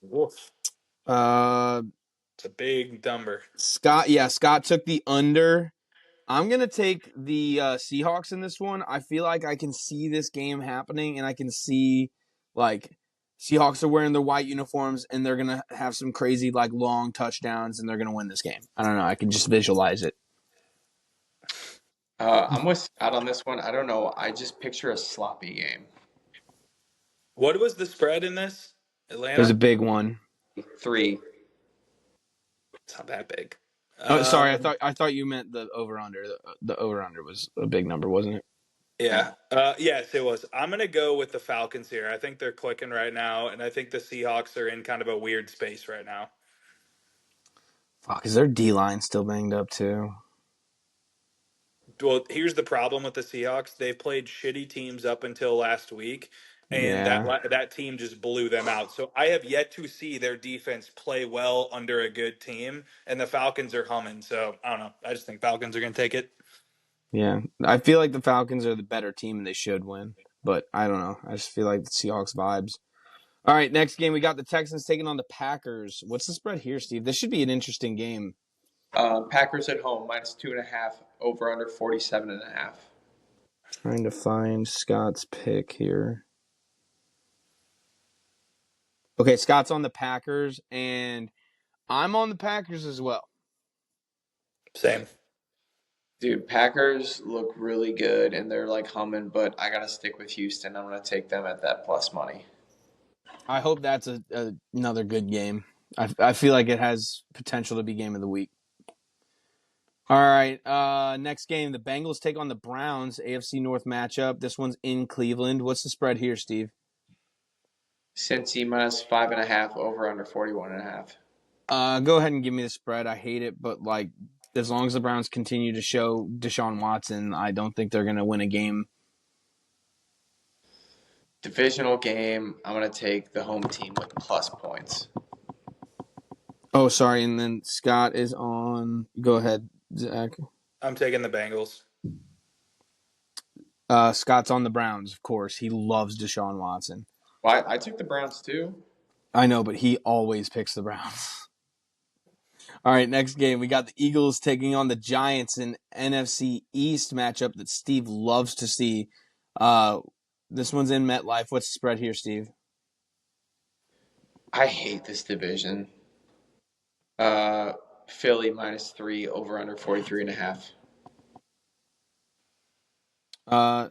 Woof. It's a big number. Scott took the under. I'm going to take the Seahawks in this one. I feel like I can see this game happening, and I can see, like, Seahawks are wearing their white uniforms, and they're going to have some crazy, like, long touchdowns, and they're going to win this game. I don't know. I can just visualize it. I'm with Scott on this one. I don't know. I just picture a sloppy game. What was the spread in this? It was Atlanta? a big one. 3. It's not that big. Oh, sorry. I thought you meant the over under. The over under was a big number, wasn't it? Yeah. Yes, it was. I'm going to go with the Falcons here. I think they're clicking right now, and I think the Seahawks are in kind of a weird space right now. Fuck, is their D line still banged up too? Well, here's the problem with the Seahawks. They've played shitty teams up until last week, and Yeah. that team just blew them out. So I have yet to see their defense play well under a good team, and the Falcons are humming. So I don't know. I just think Falcons are going to take it. Yeah. I feel like the Falcons are the better team and they should win. But I don't know. I just feel like the Seahawks vibes. All right, next game we got the Texans taking on the Packers. What's the spread here, Steve? This should be an interesting game. Packers at home -2.5. Over under 47.5. Trying to find Scott's pick here. Okay, Scott's on the Packers, and I'm on the Packers as well. Same. Dude, Packers look really good and they're like humming, but I gotta stick with Houston. I'm gonna take them at that plus money. I hope that's another good game. I feel like it has potential to be game of the week. All right, next game, the Bengals take on the Browns, AFC North matchup. This one's in Cleveland. What's the spread here, Steve? Cincy -5.5. Over under 41.5. Go ahead and give me the spread. I hate it, but like as long as the Browns continue to show Deshaun Watson, I don't think they're going to win a game. Divisional game. I'm gonna take the home team with plus points. Oh, sorry, and then Scott is on. Go ahead, Zach. I'm taking the Bengals. Scott's on the Browns, of course. He loves Deshaun Watson. Well, I took the Browns too. I know, but he always picks the Browns. All right, next game. We got the Eagles taking on the Giants in NFC East matchup that Steve loves to see. This one's in MetLife. What's the spread here, Steve? I hate this division. Philly -3. Over under 43.5.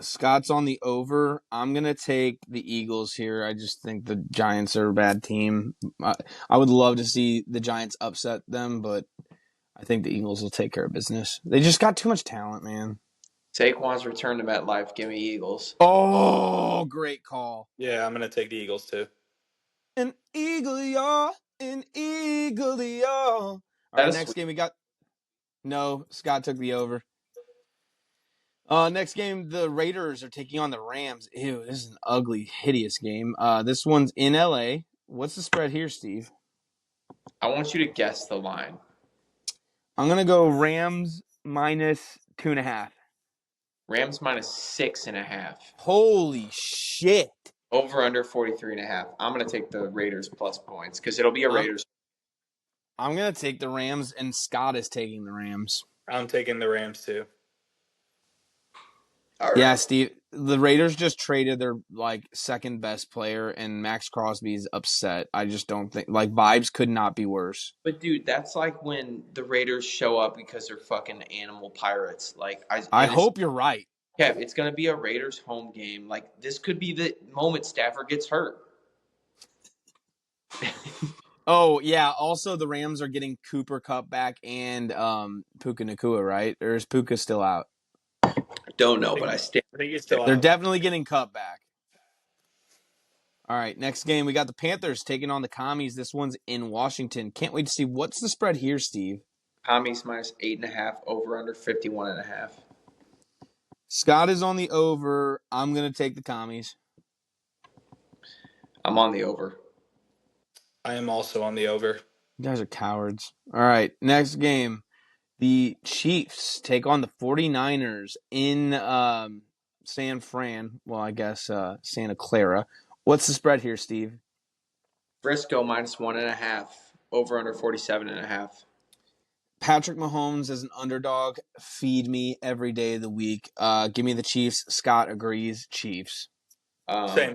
Scott's on the over. I'm going to take the Eagles here. I just think the Giants are a bad team. I would love to see the Giants upset them, but I think the Eagles will take care of business. They just got too much talent, man. Saquon's return to MetLife. Give me Eagles. Oh, great call. Yeah, I'm going to take the Eagles too. An eagle, y'all. An eagle, y'all. All That right, is next sweet. game we got. No, Scott took the over. Next game, the Raiders are taking on the Rams. Ew, this is an ugly, hideous game. This one's in LA. What's the spread here, Steve? I want you to guess the line. I'm gonna go Rams minus 2.5. Rams minus 6.5. Holy shit! Over under 43.5. I'm gonna take the Raiders plus points because it'll be a I'm Raiders. I'm gonna take the Rams, and Scott is taking the Rams. I'm taking the Rams too. All Yeah, right. Steve. The Raiders just traded their second best player, and Max Crosby's upset. I just don't think vibes could not be worse. But dude, that's like when the Raiders show up because they're fucking animal pirates. I And it's hope you're right. yeah, it's gonna be a Raiders home game. Like this could be the moment Stafford gets hurt. Oh yeah. Also, the Rams are getting Cooper Kupp back and Puka Nakua, right? Or is Puka still out? Don't I know, but think I stand. I think he's still They're out. definitely getting Kupp back. All right, next game we got the Panthers taking on the Commies. This one's in Washington. Can't wait to see what's the spread here, Steve. Commies minus 8.5. Over under 51.5. Scott is on the over. I'm gonna take the Commies. I'm on the over. I am also on the over. You guys are cowards. All right, next game. The Chiefs take on the 49ers in San Fran. Well, I guess Santa Clara. What's the spread here, Steve? Frisco minus 1.5. Over under 47.5. Patrick Mahomes as an underdog. Feed me every day of the week. Give me the Chiefs. Scott agrees. Chiefs. Same.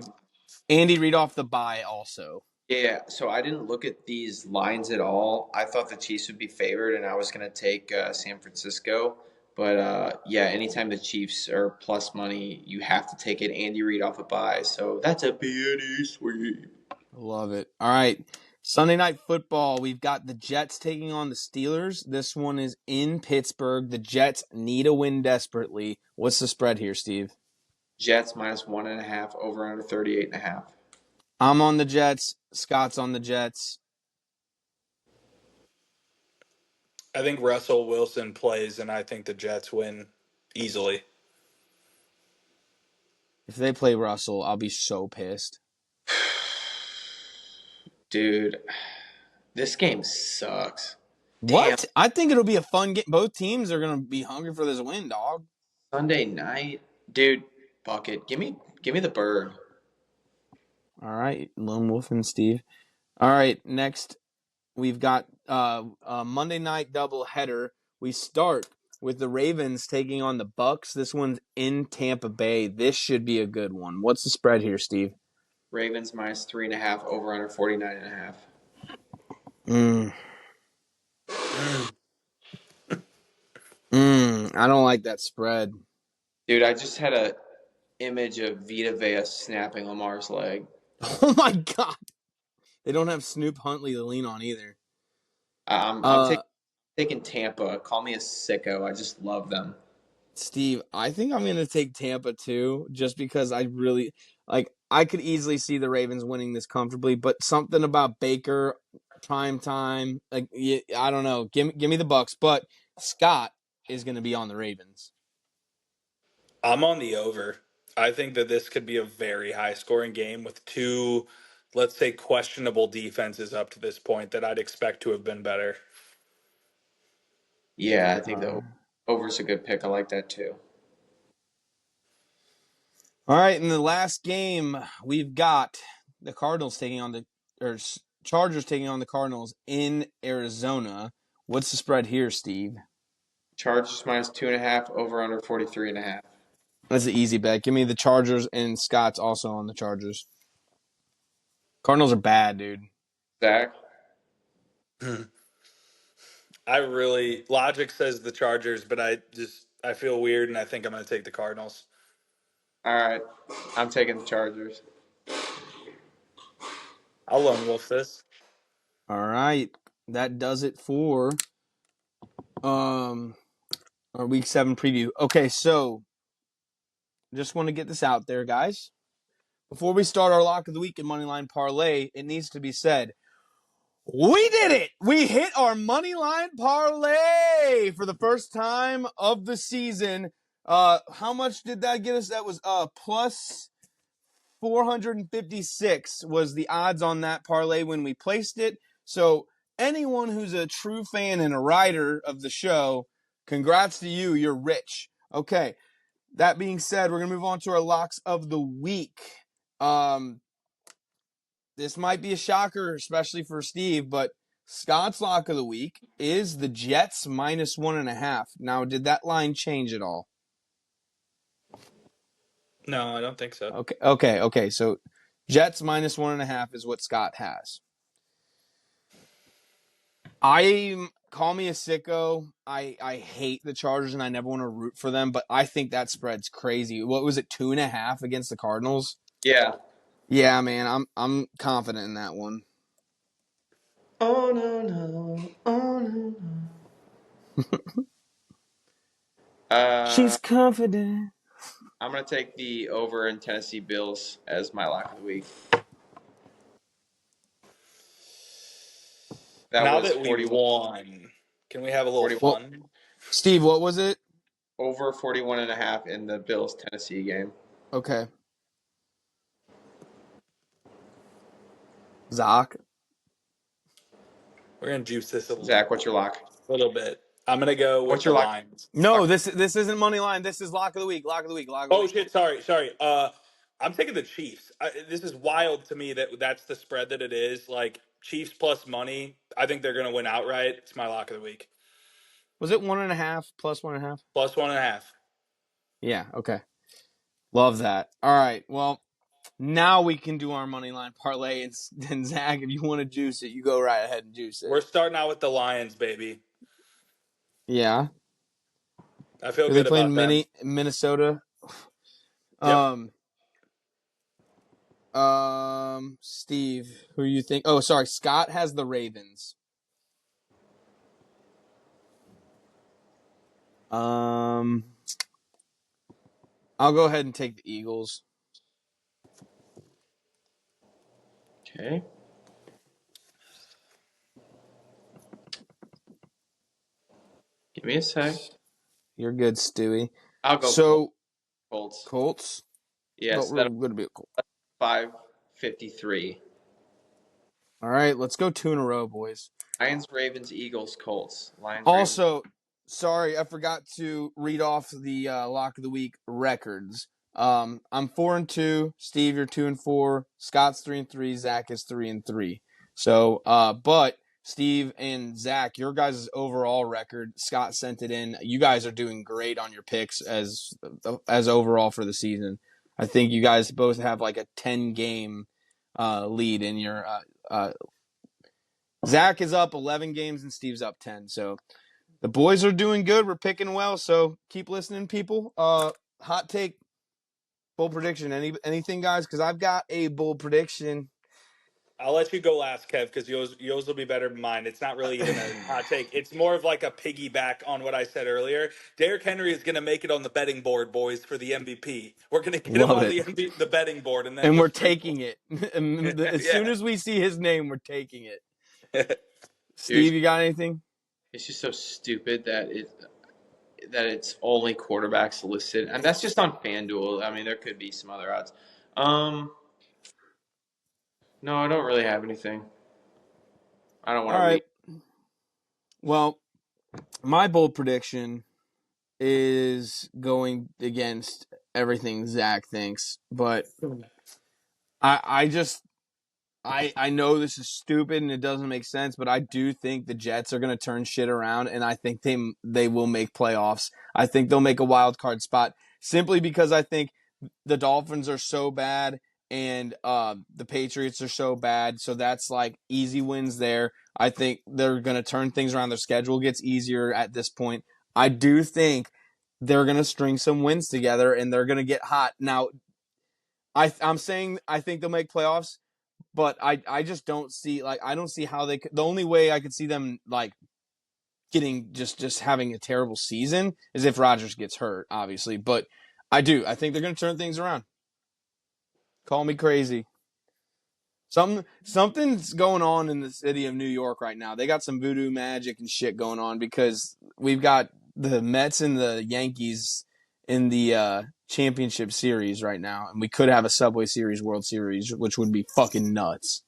Andy read off the bye also. Yeah, so I didn't look at these lines at all. I thought the Chiefs would be favored, and I was going to take San Francisco. But yeah, anytime the Chiefs are plus money, you have to take it. Andy Reid off a bye, so that's a beauty sweep. Love it. All right. Sunday night football. We've got the Jets taking on the Steelers. This one is in Pittsburgh. The Jets need a win desperately. What's the spread here, Steve? Jets minus 1.5. Over under 38.5. I'm on the Jets. Scott's on the Jets. I think Russell Wilson plays, and I think the Jets win easily. If they play Russell, I'll be so pissed. Dude, this game sucks. Damn, What? I think it'll be a fun game. Both teams are going to be hungry for this win, dog. Sunday night, dude. Bucket, give me the bird. All right. Lone Wolf and Steve. All right. Next, we've got a Monday night doubleheader. We start with the Ravens taking on the Bucks. This one's in Tampa Bay. This should be a good one. What's the spread here, Steve? Ravens minus 3.5. Over under 49.5. I don't like that spread. Dude, I just had a image of Vita Vea snapping Lamar's leg. Oh my God. They don't have Snoop Huntley to lean on either. I'm taking Tampa. Call me a sicko. I just love them. Steve, I think I'm going to take Tampa too, just because I really I could easily see the Ravens winning this comfortably, but something about Baker, prime time, I don't know. Give me the Bucks, but Scott is going to be on the Ravens. I'm on the over. I think that this could be a very high scoring game with two, let's say, questionable defenses up to this point that I'd expect to have been better. Yeah, I think the over's a good pick. I like that too. All right, in the last game, we've got the Cardinals taking on Chargers taking on the Cardinals in Arizona. What's the spread here, Steve? Chargers minus 2.5. Over under 43.5. That's an easy bet. Give me the Chargers, and Scott's also on the Chargers. Cardinals are bad, dude. Zach? Logic says the Chargers, but I feel weird, and I think I'm going to take the Cardinals. All right. I'm taking the Chargers. I'll lone wolf this. All right, that does it for our Week 7 preview. Okay, so just want to get this out there, guys. before we start our lock of the week and Moneyline Parlay, it needs to be said, we did it! We hit our Moneyline Parlay for the first time of the season. How much did that get us? That was plus 456 was the odds on that parlay when we placed it. So anyone who's a true fan and a rider of the show, congrats to you. You're rich. Okay. That being said, we're going to move on to our locks of the week. This might be a shocker, especially for Steve, but Scott's lock of the week is the Jets minus 1.5. Now, did that line change at all? No, I don't think so. Okay. So Jets minus 1.5 is what Scott has. Call me a sicko. I hate the Chargers and I never want to root for them, but I think that spread's crazy. What was it, 2.5 against the Cardinals? Yeah. Yeah, man, I'm confident in that one. Oh no. Oh no. She's confident. I'm gonna take the over in Tennessee Bills as my lock of the week. Now Was that we 41. won, can we have a little 41. fun? Steve, what was it? Over 41.5 in the Bills Tennessee game. Okay. Zach? We're going to juice this a Zach, what's your lock? little bit. I'm going to go with What's the your lock? Lions. No, this isn't money line. This is lock of the week. Oh, shit. Sorry. I'm taking the Chiefs. This is wild to me that that's the spread that it is. Like, Chiefs plus money. I think they're going to win outright. It's my lock of the week. Was it 1.5 plus 1.5? Plus 1.5. Yeah, okay. Love that. All right. Well, now we can do our money line parlay. And Zach, if you want to juice it, you go right ahead and juice it. We're starting out with the Lions, baby. Yeah. I feel Are they good about playing them. Minnesota? Yep. Steve, who you think? Oh, sorry. Scott has the Ravens. I'll go ahead and take the Eagles. Okay. Give me a sec. You're good, Stewie. I'll go Colts. Colts? Yes, We're going to be a Colts. 553. All right, let's go 2 in a row, boys. Lions, Ravens, Eagles, Colts. Lions, Also, Ravens. sorry, I forgot to read off the lock of the week records. I'm 4-2. Steve, you're 2-4. Scott's 3-3. Zach is 3-3. So, but Steve and Zach, your guys' overall record, Scott sent it in. You guys are doing great on your picks as overall for the season. I think you guys both have like a 10-game lead in your. Zach is up 11 games and Steve's up 10. So the boys are doing good. We're picking well. So keep listening, people. Hot take, bold prediction. Anything, guys? Because I've got a bold prediction. I'll let you go last, Kev, because yours will be better than mine. It's not really even a hot take. It's more of like a piggyback on what I said earlier. Derrick Henry is going to make it on the betting board, boys, for the MVP. We're going to get him on the betting board, and then and we'll we're taking it. As soon as we see his name, we're taking it. Steve, you got anything? It's just so stupid that it's only quarterbacks listed, and that's just on FanDuel. I mean, there could be some other odds. No, I don't really have anything. I don't want to read. Well, my bold prediction is going against everything Zach thinks, but I know this is stupid and it doesn't make sense, but I do think the Jets are going to turn shit around, and I think they will make playoffs. I think they'll make a wild card spot simply because I think the Dolphins are so bad and the Patriots are so bad. So that's like easy wins there. I think they're going to turn things around. Their schedule gets easier at this point. I do think they're going to string some wins together and they're going to get hot. Now, I'm saying I think they'll make playoffs, but I just don't see, like, I don't see how they could. The only way I could see them, like, getting just having a terrible season is if Rodgers gets hurt, obviously. But I think they're going to turn things around. Call me crazy. Something's going on in the city of New York right now. They got some voodoo magic and shit going on because we've got the Mets and the Yankees in the championship series right now, and we could have a Subway Series World Series, which would be fucking nuts.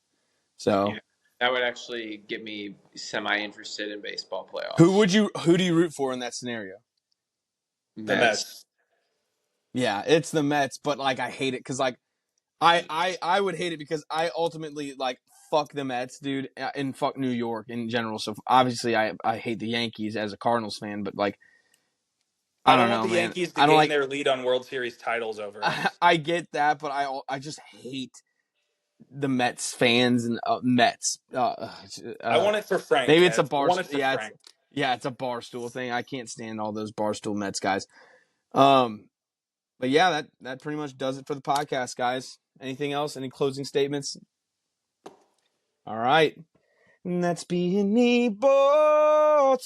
So, Yeah, that would actually get me semi-interested in baseball who playoffs. would you who do you root for in that scenario? The Mets. Mets. Yeah, it's the Mets, but like I hate it because like I would hate it because I ultimately like fuck the Mets, dude, and fuck New York in general. So obviously I hate the Yankees as a Cardinals fan, but like I I don't don't want know, the man. Yankees to I don't gain like. their lead on World Series titles over us. I get that, but I just hate the Mets fans and Mets. I want it for Frank, Maybe it's a Kev. I bar. want it for Yeah, Frank. it's a barstool thing. I can't stand all those barstool Mets guys. But yeah, that pretty much does it for the podcast, guys. Anything else? Any closing statements? All right. And that's being me, talk.